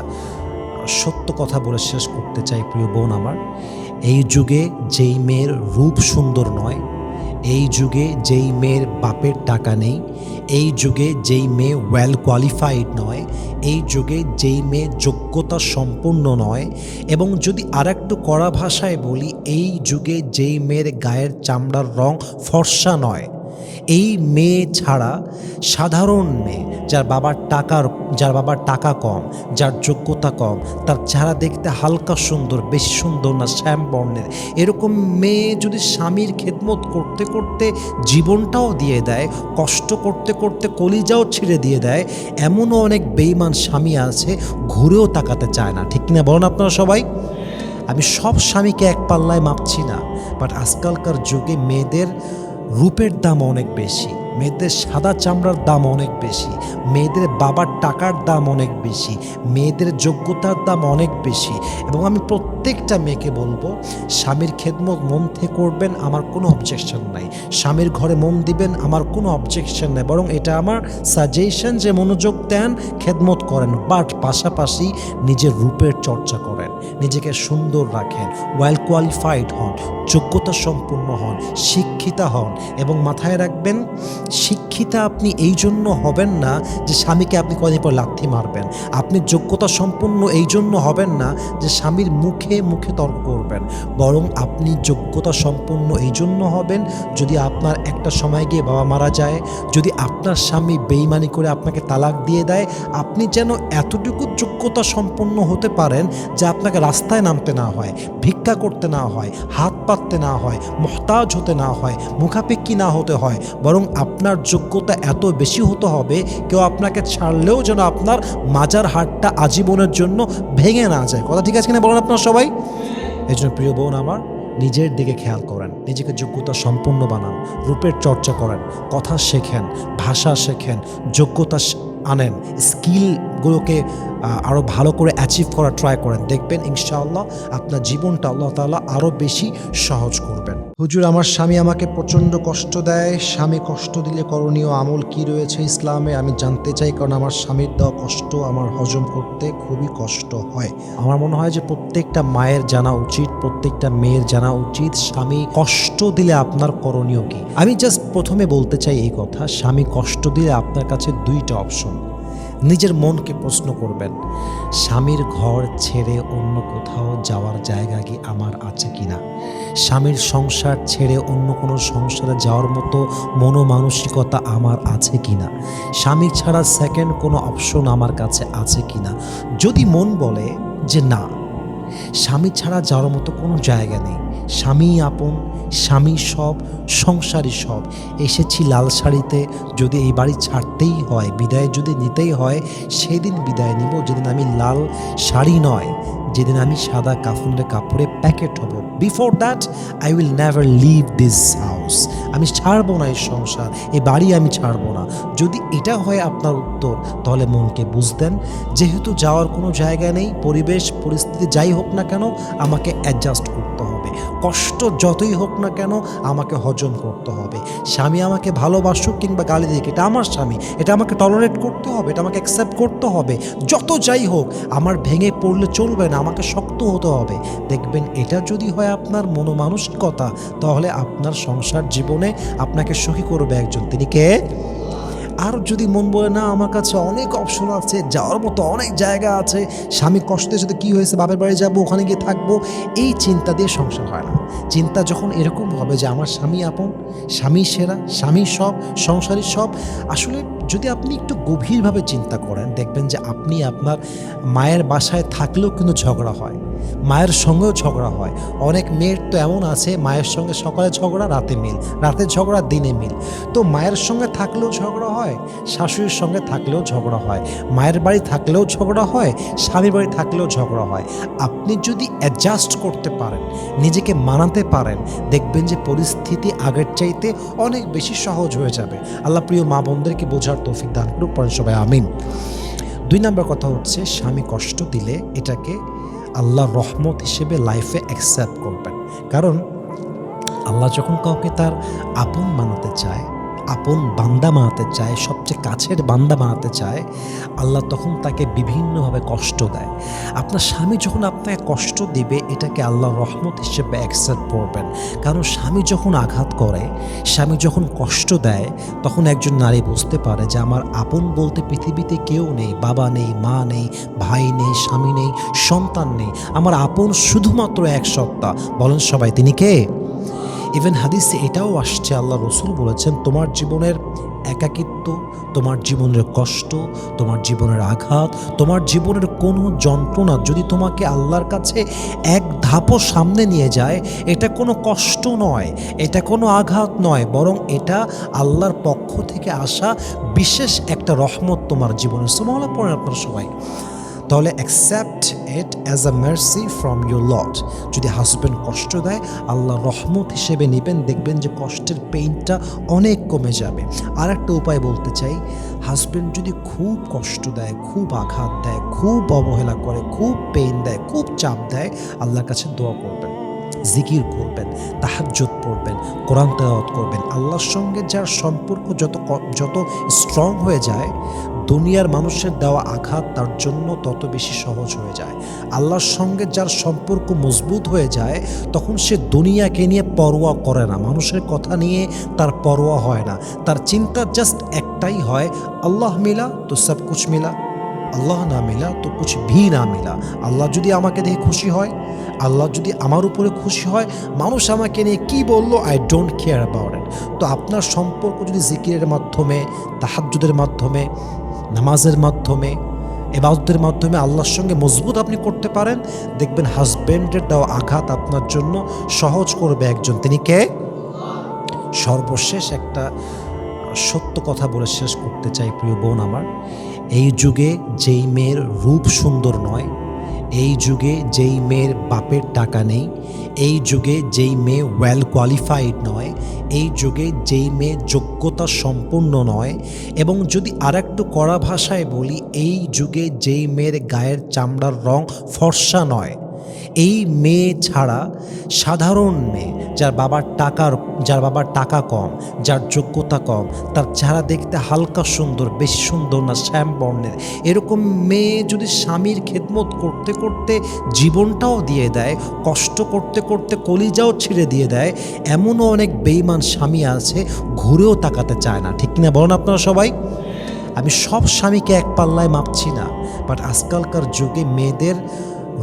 সত্য কথা বলে শেষ করতে চাই প্রিয় বোন আমার। এই যুগে যেই মেয়ের রূপ সুন্দর নয়, এই যুগে যেই মেয়ের বাপের টাকা নেই, এই যুগে যেই মেয়ে ওয়েল কোয়ালিফাইড নয়, এই যুগে যেই মেয়ে যোগ্যতা সম্পন্ন নয়, এবং যদি আরেকটু কড়া ভাষায় বলি, এই যুগে যেই মেয়ের গায়ের চামড়ার রং ফর্সা নয়, এই মেয়ে ছাড়া সাধারণ মেয়ে, যার বাবার টাকা কম, যার যোগ্যতা কম, তার চেহারা দেখতে হালকা সুন্দর, বেশি সুন্দর না, শ্যাম বর্ণের, এরকম মেয়ে যদি স্বামীর খেদমত করতে করতে জীবনটাও দিয়ে দেয়, কষ্ট করতে করতে কলিজাও ছেড়ে দিয়ে দেয়, এমনও অনেক বেঈমান স্বামী আছে, ঘুরেও তাকাতে চায় না। ঠিক কিনা বলেন আপনারা সবাই? আমি সব স্বামীকে এক পাল্লায় মাপছি না, বাট আজকালকার যুগে মেয়েদের রূপের দাম অনেক বেশি, মেয়েদের সাদা চামড়ার দাম অনেক বেশি, মেয়েদের বাবার টাকার দাম অনেক বেশি, মেয়েদের যোগ্যতার দাম অনেক বেশি। এবং আমি প্রত্যেকটা মেয়েকে বলবো, স্বামীর খেদমত মন থেকে করবেন, আমার কোনো অবজেকশন নাই। স্বামীর ঘরে মন দিবেন, আমার কোনো অবজেকশন নেই, বরং এটা আমার সাজেশন যে মনোযোগ দেন, খেদমত করেন, বাট পাশাপাশি নিজের রূপের চর্চা করেন, নিজেকে সুন্দর রাখেন, ওয়েল কোয়ালিফাইড হন, যোগ্যতা সম্পন্ন হন, শিক্ষিতা হন। এবং মাথায় রাখবেন, শিক্ষিতা আপনি এই জন্য হবেন না যে স্বামীকে আপনি কদিন পর লাথি মারবেন। আপনি যোগ্যতা সম্পন্ন এই জন্য হবেন না যে স্বামীর মুখে মুখে তর্ক করবেন, বরং আপনি যোগ্যতা সম্পন্ন এই জন্য হবেন যদি আপনার একটা সময় গিয়ে বাবা মারা যায়, যদি আপনার স্বামী বেইমানি করে আপনাকে তালাক দিয়ে দেয়, আপনি যেন এতটুকু যোগ্যতা সম্পন্ন হতে পারেন যে আপনাকে রাস্তায় নামতে না হয়, ভিক্ষা করতে না হয়, হাত পাততে না হয়, মুহতাজ হতে না হয়, মুখাপেক্ষী না হতে হয়, বরং আপনার যোগ্যতা এত বেশি হতে হবে কেউ আপনাকে ছাড়লেও যেন আপনার মাজার হাড়টা আজীবনের জন্য ভেঙে না যায়। কথা ঠিক আছে কিনা বলেন আপনারা সবাই? এই জন্য প্রিয় বোন আমার, নিজের দিকে খেয়াল করেন, নিজেকে যোগ্যতা সম্পন্ন বানান, রূপের চর্চা করেন, কথা শেখেন, ভাষা শেখেন, যোগ্যতা আনেন, স্কিলগুলোকে আরও ভালো করে অ্যাচিভ করা ট্রাই করেন। দেখবেন ইনশাআল্লাহ আপনার জীবনটা আল্লাহ তাআলা আরও বেশি সহজ করবেন। হুজুর, আমার স্বামী আমাকে প্রচণ্ড কষ্ট দেয়, স্বামী কষ্ট দিলে করণীয় আমল কি রয়েছে ইসলামে আমি জানতে চাই, কারণ আমার স্বামীর দেওয়া কষ্ট আমার হজম করতে খুবই কষ্ট হয়। আমার মনে হয় যে প্রত্যেকটা মায়ের জানা উচিত, প্রত্যেকটা মেয়ের জানা উচিত স্বামী কষ্ট দিলে আপনার করণীয় কি। আমি জাস্ট প্রথমে বলতে চাই এই কথা, স্বামী কষ্ট দিলে আপনার কাছে দুইটা অপশন। নিজের মনকে প্রশ্ন করবেন, স্বামীর ঘর ছেড়ে অন্য কোথাও যাওয়ার জায়গা কি আমার আছে কিনা? স্বামীর সংসার ছেড়ে অন্য কোনো সংসারে যাওয়ার মতো মনোমানসিকতা আমার আছে কিনা? স্বামী ছাড়া সেকেন্ড কোনো অপশন আমার কাছে আছে কিনা? যদি মন বলে যে না, স্বামী ছাড়া যাওয়ার মতো কোনো জায়গা নেই, স্বামী আপন, স্বামী সব, সংসারই সব, এসেছি লাল শাড়িতে, যদি এই বাড়ি ছাড়তেই হয়, বিদায় যদি নিতেই হয়, সেদিন বিদায় নিব যেদিন আমি লাল শাড়ি নয়, যেদিন আমি সাদা কাফনের কাপড়ে প্যাকেট হব। Before that I will never leave this house. আমি ছাড়বো না এই সংসার, এই বাড়ি আমি ছাড়বো না। যদি এটা হয় আপনার উত্তর, তাহলে মনকে বুঝতেন যেহেতু যাওয়ার কোনো জায়গা নেই, পরিবেশ পরিস্থিতি যাই হোক না কেন আমাকে অ্যাডজাস্ট করতে হবে, কষ্ট যতই হোক না কেন আমাকে হজম করতে হবে। স্বামী আমাকে ভালোবাসুক কিংবা গালি দিক, এটা আমার স্বামী, এটা আমাকে টলারেট করতে হবে, এটা আমাকে অ্যাকসেপ্ট করতে হবে। যত যাই হোক আমার ভেঙে পড়লে চলবে না, আমাকে শক্ত হতে হবে। দেখবেন এটা যদি হয় আপনার মনোমানসিকতা, তাহলে আপনার সংসার জীবনে আপনাকে সুখী করবে একজন, তিনি কে? আর যদি মন বলে না আমার কাছে অনেক অপশন আছে, যাওয়ার মতো অনেক জায়গা আছে, স্বামী কষ্টে সাথে কী হয়েছে, বাপের বাড়ি যাবো, ওখানে গিয়ে থাকবো, এই চিন্তা দিয়ে সংসার হয় না। চিন্তা যখন এরকম হবে যে আমার স্বামী আপন, স্বামী সেরা, স্বামী সব, সংসারী সব, আসলে যদি আপনি একটু গভীরভাবে চিন্তা করেন দেখবেন যে আপনি আপনার মায়ের বাসায় থাকলেও কিন্তু ঝগড়া হয়, মায়ের সঙ্গেও ঝগড়া হয়। অনেক মেয়ের তো এমন আছে মায়ের সঙ্গে সকালে ঝগড়া, রাতে মিল, রাতে ঝগড়া, দিনে মিল। তো মায়ের সঙ্গে থাকলেও ঝগড়া হয়, শাশুড়ির সঙ্গে থাকলেও ঝগড়া হয়, মায়ের বাড়ি থাকলেও ঝগড়া হয়, স্বামীর বাড়ি থাকলেও ঝগড়া হয়। আপনি যদি অ্যাডজাস্ট করতে পারেন, নিজেকে মানাতে পারেন, দেখবেন যে পরিস্থিতি আগের চাইতে অনেক বেশি সহজ হয়ে যাবে। আল্লাহ প্রিয় মা বোনদেরকে বোঝার তৌফিক দান করুক, পড়েন সবাই আমিন। 2 নম্বর কথা হচ্ছে, স্বামী কষ্ট দিলে এটাকে আল্লাহর রহমত হিসেবে লাইফে অ্যাকসেপ্ট করবেন। কারণ আল্লাহ যখন কাউকে তার আপন বানাতে চায়, আপন বান্দা বানাতে চায়, সবচেয়ে কাছের বান্দা বানাতে চায়, আল্লাহ তখন তাকে বিভিন্নভাবে কষ্ট দেয়। আপনার স্বামী যখন আপনাকে কষ্ট দিবে, এটাকে আল্লাহর রহমত হিসেবে অ্যাকসেপ্ট করবেন। কারণ স্বামী যখন আঘাত করে, স্বামী যখন কষ্ট দেয়, তখন একজন নারী বুঝতে পারে যে আমার আপন বলতে পৃথিবীতে কেউ নেই, বাবা নেই, মা নেই, ভাই নেই, স্বামী নেই, সন্তান নেই, আমার আপন শুধুমাত্র এক সত্তা। বলেন সবাই, তিনি কে? ইভেন হাদিসে এটাও আসছে, আল্লাহ রসুল বলেছেন তোমার জীবনের একাকিত্ব, তোমার জীবনের কষ্ট, তোমার জীবনের আঘাত, তোমার জীবনের কোনো যন্ত্রণা যদি তোমাকে আল্লাহর কাছে এক ধাপও সামনে নিয়ে যায়, এটা কোনো কষ্ট নয়, এটা কোনো আঘাত নয়, বরং এটা আল্লাহর পক্ষ থেকে আসা বিশেষ একটা রহমত তোমার জীবনে। সুবহানাল্লাহ পড়েন আপনারা সবাই। তাহলে accept it as a mercy from your lord. যদি হাজব্যান্ড কষ্ট দেয় আল্লাহ রহমত হিসেবে নেবেন, দেখবেন যে কষ্টের পেইনটা অনেক কমে যাবে। আর একটা উপায় বলতে চাই, হাজব্যান্ড যদি খুব কষ্ট দেয়, খুব আঘাত দেয়, খুব অবহেলা করে, খুব পেইন দেয়, খুব চাপ দেয়, আল্লাহর কাছে দোয়া করবেন, জিকির করবেন, তাহাজ্জুদ পড়বেন, কোরআন তেলাওয়াত করবেন। আল্লাহর সঙ্গে যার সম্পর্ক যত স্ট্রং হয়ে যায়, দুনিয়ার মানুষের দেওয়া আঘাত তার জন্য তত বেশি সহজ হয়ে যায়। আল্লাহর সঙ্গে যার সম্পর্ক মজবুত হয়ে যায়, তখন সে দুনিয়াকে নিয়ে পরোয়া করে না, মানুষের কথা নিয়ে তার পরোয়া হয় না। তার চিন্তা জাস্ট একটাই হয়, আল্লাহ মিলা তো সব কুছ মিলা, আল্লাহ না মিলা তো কুছ ভি না মিলা। আল্লাহ যদি আমাকে দেখে খুশি হয়, আল্লাহ যদি আমার উপরে খুশি হয়, মানুষ আমাকে নিয়ে কি বললো, I don't care about it. তো আপনার সম্পর্ক যদি জিকিরের মাধ্যমে, তাহাজ্জুদের মাধ্যমে, নামাজের মাধ্যমে, ইবাদতের মাধ্যমে আল্লাহর সঙ্গে মজবুত আপনি করতে পারেন, দেখবেন হাজব্যান্ডের দেওয়া আঘাত আপনার জন্য সহজ করবে একজন, তিনি কে? সর্বশেষ একটা সত্য কথা বলে শেষ করতে চাই প্রিয় বোন আমার, এই যুগে যেই মেয়ের রূপ সুন্দর নয়, এই যুগে যেই মেয়ের বাপের টাকা নেই, এই যুগে যেই মেয়ে ওয়েল কোয়ালিফাইড নয়, এই যুগে যেই মেয়ে যোগ্যতা সম্পন্ন নয়, এবং যদি আরেকটু কড়া ভাষায় বলি, এই যুগে যেই মেয়ের গায়ের চামড়ার রং ফর্সা নয়, এই মেয়ে ছাড়া সাধারণ মেয়ে, যার বাবার টাকা কম, যার যোগ্যতা কম, তার চেহারা দেখতে হালকা সুন্দর, বেশি সুন্দর না, শ্যাম বর্ণের, এরকম মেয়ে যদি স্বামীর খেদমত করতে করতে জীবনটাও দিয়ে দেয়, কষ্ট করতে করতে কলিজাও ছিঁড়ে দিয়ে দেয়, এমনও অনেক বেঈমান স্বামী আছে, ঘুরেও তাকাতে চায় না। ঠিক কিনা বলেন আপনারা সবাই? আমি সব স্বামীকে এক পাল্লায় মাপছি না, বাট আজকালকার যুগে মেয়েদের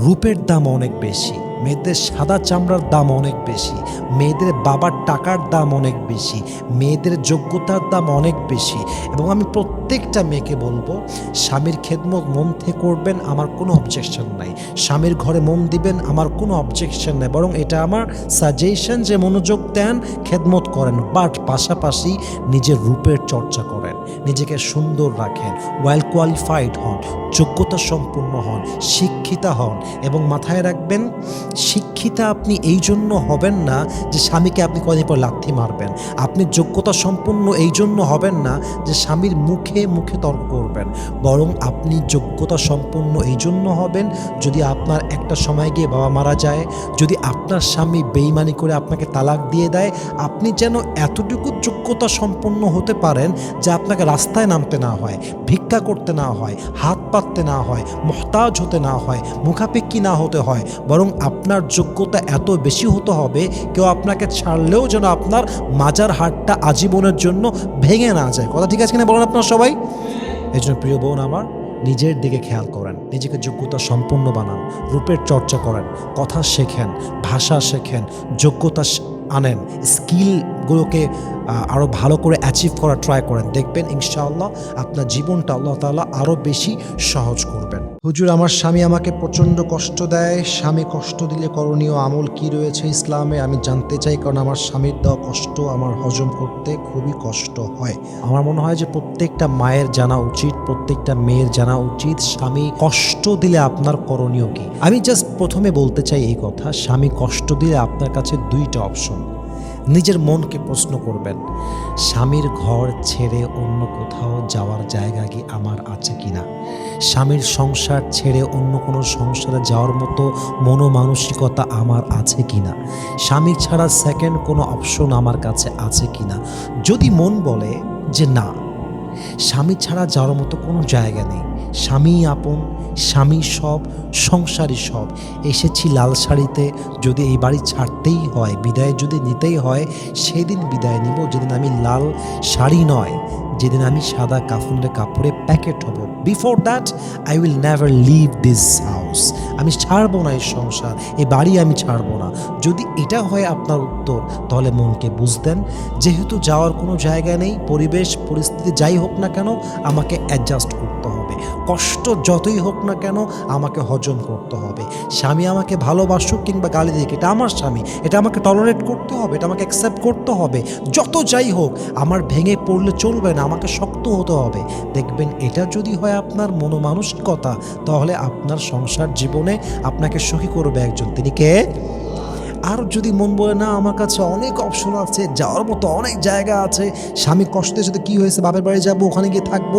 রূপের দাম অনেক বেশি, মেয়েদের সাদা চামড়ার দাম অনেক বেশি, মেয়েদের বাবার টাকার দাম অনেক বেশি, মেয়েদের যোগ্যতার দাম অনেক বেশি। এবং আমি প্রত্যেকটা মেয়েকে বলবো, স্বামীর খেদমত মন থেকে করবেন, আমার কোনো অবজেকশন নাই। স্বামীর ঘরে মন দিবেন, আমার কোনো অবজেকশন নেই, বরং এটা আমার সাজেশন যে মনোযোগ দেন, খেদমত করেন, বাট পাশাপাশি নিজের রূপের চর্চা করেন, নিজেকে সুন্দর রাখেন, ওয়েল কোয়ালিফাইড হন, যোগ্যতা সম্পন্ন হন, শিক্ষিতা হন। এবং মাথায় রাখবেন, শিক্ষিতা আপনি এই জন্য হবেন না যে স্বামীকে আপনি কদিন পর লাথি মারবেন, আপনি যোগ্যতা সম্পন্ন এই জন্য হবেন না যে স্বামীর মুখে মুখে তর্ক করবেন, বরং আপনি যোগ্যতা সম্পন্ন এই জন্য হবেন, যদি আপনার একটা সময় গিয়ে বাবা মারা যায়, যদি আপনার স্বামী বেইমানি করে আপনাকে তালাক দিয়ে দেয়, আপনি যেন এতটুকু যোগ্যতা সম্পন্ন হতে পারেন যে আপনাকে রাস্তায় নামতে না হয়, ভিক্ষা করতে না হয়, হাত পাততে না হয়, মুহতাজ হতে না হয়, মুখাপেক্ষী না হতে হয়, বরং আপনার যোগ্যতা এত বেশি হতে হবে, কেউ আপনাকে ছাড়লেও যেন আপনার মাজার হাড়টা আজীবনের জন্য ভেঙে না যায়। কথা ঠিক আছে কিনা বলেন আপনারা সবাই? এই জন্য প্রিয় বোন আমার, নিজের দিকে খেয়াল করেন, নিজেকে যোগ্যতা সম্পন্ন বানান, রূপের চর্চা করেন, কথা শেখেন, ভাষা শেখেন, যোগ্যতা আনেন, স্কিলগুলোকে আরও ভালো করে অ্যাচিভ করা ট্রাই করেন, দেখবেন ইনশাআল্লাহ আপনার জীবনটা আল্লাহ তাআলা আরও বেশি সহজ করবেন। হুজুর, আমার স্বামী আমাকে প্রচণ্ড কষ্ট দেয়, স্বামী কষ্ট দিলে করণীয় আমল কি রয়েছে ইসলামে আমি জানতে চাই, কারণ আমার স্বামীর দেওয়া কষ্ট আমার হজম করতে খুবই কষ্ট হয়। আমার মনে হয় যে প্রত্যেকটা মায়ের জানা উচিত, প্রত্যেকটা মেয়ের জানা উচিত, স্বামী কষ্ট দিলে আপনার করণীয় কি। আমি জাস্ট প্রথমে বলতে চাই এই কথা, স্বামী কষ্ট দিলে আপনার কাছে দুইটা অপশন। নিজের মনকে প্রশ্ন করবেন, স্বামীর ঘর ছেড়ে অন্য কোথাও যাওয়ার জায়গা কি আমার আছে কিনা, স্বামীর সংসার ছেড়ে অন্য কোনো সংসারে যাওয়ার মতো মনোমানসিকতা আমার আছে কিনা, স্বামী ছাড়া সেকেন্ড কোনো অপশন আমার কাছে আছে কিনা। যদি মন বলে যে না, স্বামী ছাড়া যাওয়ার মতো কোনো জায়গা নেই, স্বামী আপন, স্বামী সব, সংসারই সব, এসেছি লাল শাড়িতে, যদি এই বাড়ি ছাড়তেই হয়, বিদায় যদি নিতেই হয়, সেদিন বিদায় নিব যেদিন আমি লাল শাড়ি নয়, যেদিন আমি সাদা কাফনের কাপড়ে প্যাকেট হব। Before that I will never leave this house. House, আমি ছাড়বো না এই সংসার, এই বাড়ি আমি ছাড়বো না। যদি এটা হয় আপনার উত্তর, তাহলে মনকে বুঝদেন যেহেতু যাওয়ার কোনো জায়গা নেই, পরিবেশ পরিস্থিতি যাই হোক না কেন আমাকে অ্যাডজাস্ট করতে হবে, কষ্ট যতই হোক না কেন আমাকে হজম করতে হবে। স্বামী আমাকে ভালোবাসুক কিংবা গালি দিক, এটা আমার স্বামী, এটা আমাকে টলারেট করতে হবে, এটা আমাকে অ্যাকসেপ্ট করতে হবে। যত যাই হোক আমার ভেঙে পড়লে চলবে না, আমাকে শক্ত হতে হবে। দেখবেন এটা যদি হয় আপনার মনোমানসিকতা, তাহলে আপনার সংসার জীবনে আপনাকে সুখী করবে একজন, তিনি কে? আর যদি মন বলে না আমার কাছে অনেক অপশন আছে, যাওয়ার মতো অনেক জায়গা আছে, স্বামী কষ্টে সাথে কী হয়েছে, বাপের বাড়ি যাবো, ওখানে গিয়ে থাকবো,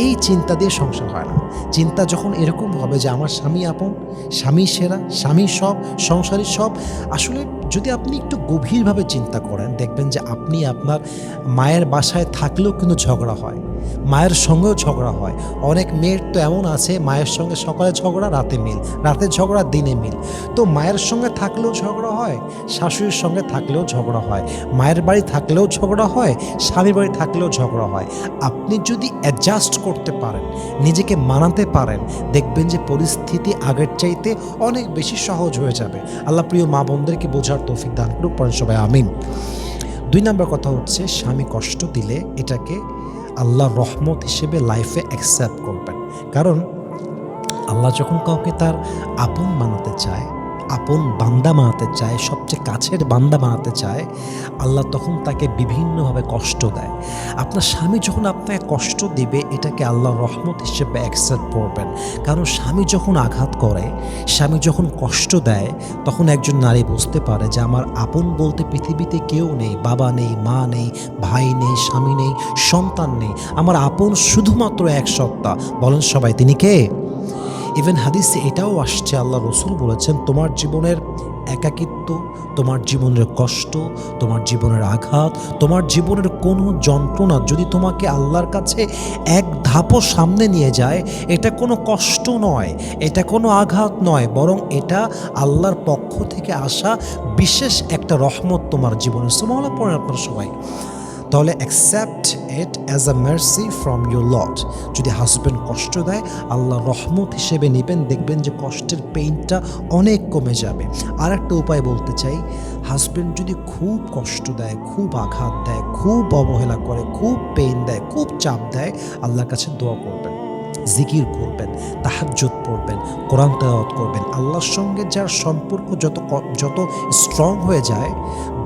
এই চিন্তা দিয়ে সংসার হয় না। চিন্তা যখন এরকম হবে যে আমার স্বামী আপন, স্বামী সেরা, স্বামী সব, সংসারী সব, আসলে যদি আপনি একটু গভীরভাবে চিন্তা করেন দেখবেন যে আপনি আপনার মায়ের বাসায় থাকলেও কিন্তু ঝগড়া হয়, মায়ের সঙ্গেও ঝগড়া হয়। অনেক মেয়ের তো এমন আছে মায়ের সঙ্গে সকালে ঝগড়া, রাতে মিল, রাতে ঝগড়া, দিনে মিল। তো মায়ের সঙ্গে থাকলেও ঝগড়া হয়, শাশুড়ির সঙ্গে থাকলেও ঝগড়া হয়, মায়ের বাড়ি থাকলেও ঝগড়া হয়, স্বামীর বাড়ি থাকলেও ঝগড়া হয়। আপনি যদি অ্যাডজাস্ট করতে পারেন, নিজেকে মানাতে পারেন, দেখবেন যে পরিস্থিতি আগের চাইতে অনেক বেশি সহজ হয়ে যাবে। আল্লাহ প্রিয় মা বোনদেরকে বোঝার তৌফিক দান করুক, পড়েন সবাই আমিন। 2 নম্বর কথা হচ্ছে স্বামী কষ্ট দিলে এটাকে আল্লাহর রহমত হিসেবে লাইফে অ্যাকসেপ্ট করবেন। কারণ আল্লাহ যখন কাউকে তার আপন বানাতে চায়, আপন বান্দা বানাতে চায়, সবচেয়ে কাছের বান্দা বানাতে চায়, আল্লাহ তখন তাকে বিভিন্নভাবে কষ্ট দেয়। আপনার স্বামী যখন আপনাকে কষ্ট দিবে এটাকে আল্লাহর রহমত হিসেবে অ্যাকসেপ্ট করবেন। কারণ স্বামী যখন আঘাত করে, স্বামী যখন কষ্ট দেয়, তখন একজন নারী বুঝতে পারে যে আমার আপন বলতে পৃথিবীতে কেউ নেই, বাবা নেই, মা নেই, ভাই নেই, স্বামী নেই, সন্তান নেই, আমার আপন শুধুমাত্র এক সত্তা। বলেন সবাই, তিনি কে? ইভেন হাদিসে এটাও আসছে, আল্লাহ রসুল বলেছেন তোমার জীবনের একাকিত্ব, তোমার জীবনের কষ্ট, তোমার জীবনের আঘাত, তোমার জীবনের কোনো যন্ত্রণা যদি তোমাকে আল্লাহর কাছে এক ধাপও সামনে নিয়ে যায়, এটা কোনো কষ্ট নয়, এটা কোনো আঘাত নয়, বরং এটা আল্লাহর পক্ষ থেকে আসা বিশেষ একটা রহমত তোমার জীবনে। সুবহানাল্লাহ পড়েন আপনারা সবাই। তাহলে accept it as a mercy from your lord. যদি হাজব্যান্ড কষ্ট দেয় আল্লাহর রহমত হিসেবে নেবেন, দেখবেন যে কষ্টের পেইনটা অনেক কমে যাবে। আর একটা উপায় বলতে চাই, হাজব্যান্ড যদি খুব কষ্ট দেয়, খুব আঘাত দেয়, খুব অবহেলা করে, খুব পেইন দেয়, খুব চাপ দেয়, আল্লাহর কাছে দোয়া করবেন, জিকির করবেন, তাহাজ্জুদ পড়বেন, কোরআন তেলাওয়াত করবেন। আল্লাহর সঙ্গে যার সম্পর্ক যত স্ট্রং হয়ে যায়,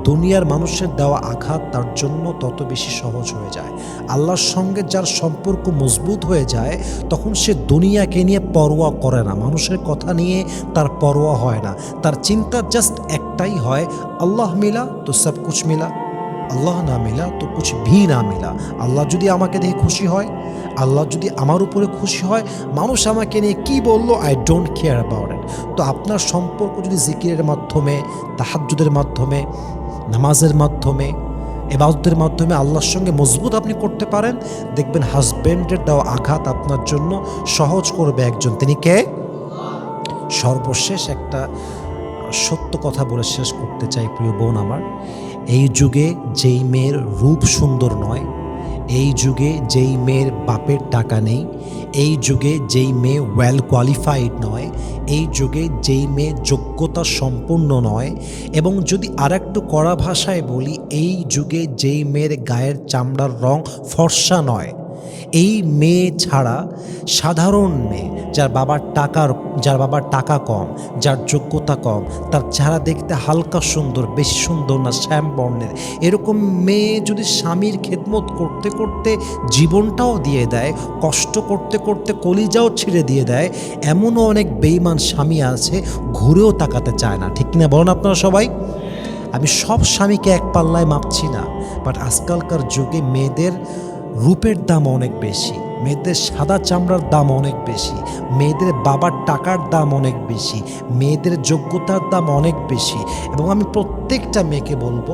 দুনিয়ার মানুষের দেওয়া আঘাত তার জন্য তত বেশি সহজ হয়ে যায়। আল্লাহর সঙ্গে যার সম্পর্ক মজবুত হয়ে যায়, তখন সে দুনিয়াকে নিয়ে পরোয়া করে না, মানুষের কথা নিয়ে তার পরোয়া হয় না। তার চিন্তা জাস্ট একটাই হয়, আল্লাহ মিলা তো সব কুছ মিলা, আল্লাহ না মিলা তো কুছ ভি না মিলা। আল্লাহ যদি আমাকে দেখে খুশি হয়, আল্লাহ যদি আমার উপরে খুশি হয়, মানুষ আমাকে নিয়ে কি বললো, I don't care about it. তো আপনার সম্পর্ক যদি জিকিরের মাধ্যমে, তাহাজ্জুদের মাধ্যমে, নামাজের মাধ্যমে, ইবাদতের মাধ্যমে আল্লাহর সঙ্গে মজবুত আপনি করতে পারেন, দেখবেন হাজব্যান্ডের দেওয়া আঘাত আপনার জন্য সহজ করবে একজন, তিনি কে? সর্বশেষ একটা সত্য কথা বলে শেষ করতে চাই প্রিয় বোন আমার। এই যুগে যেই মেয়ের রূপ সুন্দর নয়, এই যুগে যেই মেয়ের বাপের টাকা নেই, এই যুগে যেই মেয়ে ওয়েল কোয়ালিফাইড নয়, এই যুগে যেই মেয়ে যোগ্যতা সম্পন্ন নয়, এবং যদি আরেকটু কড়া ভাষায় বলি, এই যুগে যেই মেয়ের গায়ের চামড়ার রং ফর্সা নয়, এই মেয়ে ছাড়া সাধারণ মেয়ে, যার বাবার টাকা কম, যার যোগ্যতা কম, তার চেহারা দেখতে হালকা সুন্দর, বেশি সুন্দর না, শ্যাম বর্ণের, এরকম মেয়ে যদি স্বামীর খেদমত করতে করতে জীবনটাও দিয়ে দেয়, কষ্ট করতে করতে কলিজাও ছিঁড়ে দিয়ে দেয়, এমনও অনেক বেঈমান স্বামী আছে ঘুরেও তাকাতে চায় না। ঠিক কিনা বলেন আপনারা সবাই? আমি সব স্বামীকে এক পাল্লায় মাপছি না, বাট আজকালকার যুগে মেয়েদের রূপের দাম অনেক বেশি, মেয়েদের সাদা চামড়ার দাম অনেক বেশি, মেয়েদের বাবার টাকার দাম অনেক বেশি, মেয়েদের যোগ্যতার দাম অনেক বেশি। এবং আমি প্রত্যেকটা মেয়েকে বলবো,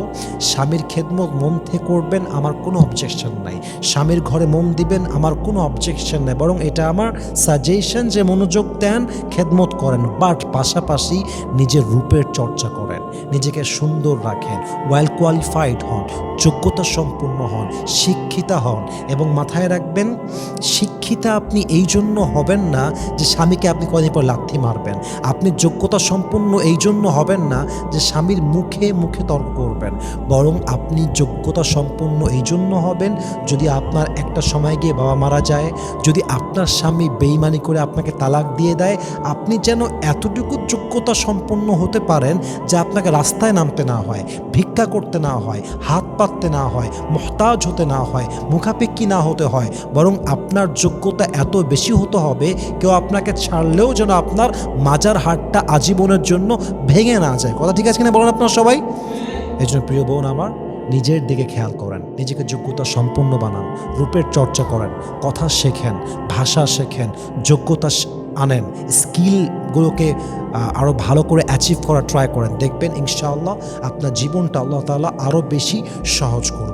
স্বামীর খেদমত মন থেকে করবেন, আমার কোনো অবজেকশন নাই, স্বামীর ঘরে মন দিবেন, আমার কোনো অবজেকশন নেই, বরং এটা আমার সাজেশন যে মনোযোগ দেন, খেদমত করেন, বাট পাশাপাশি নিজের রূপের চর্চা করেন, নিজেকে সুন্দর রাখেন, ওয়েল কোয়ালিফাইড হন, যোগ্যতা সম্পন্ন হন, শিক্ষিতা হন, এবং মাথায় রাখবেন শিক্ষিতা আপনি এই জন্য হবেন না যে স্বামীকে আপনি কদিন পর লাথি মারবেন। আপনি যোগ্যতা সম্পন্ন এই জন্য হবেন না যে স্বামীর মুখে মুখে তর্ক করবেন। বরং আপনি যোগ্যতা সম্পন্ন এই জন্য হবেন যদি আপনার একটা সময় গিয়ে বাবা মারা যায়, যদি আপনার স্বামী বেইমানি করে আপনাকে তালাক দিয়ে দেয়, আপনি যেন এতটুকু যোগ্যতা সম্পন্ন হতে পারেন যে আপনাকে রাস্তায় নামতে না হয়, ভিক্ষা করতে না হয়, হাত পাততে না হয়, মুহতাজ হতে না হয়, মুখাপেক্ষী না হতে হয়। বরং আপনার যোগ্যতা এত বেশি হতে হবে কেউ আপনাকে ছাড়লেও যেন আপনার মাজার হাড়টা আজীবনের জন্য ভেঙে না যায়। কথা ঠিক আছে কিনা বলেন আপনারা সবাই? এই জন্য প্রিয় বোন আমার, নিজের দিকে খেয়াল করেন, নিজেকে যোগ্যতা সম্পন্ন বানান, রূপের চর্চা করেন, কথা শেখেন, ভাষা শেখেন, যোগ্যতা আনেন, স্কিলগুলোকে আরও ভালো করে অ্যাচিভ করার ট্রাই করেন। দেখবেন ইনশাআল্লাহ আপনার জীবনটা আল্লাহ তাআলা আরও বেশি সহজ করবে।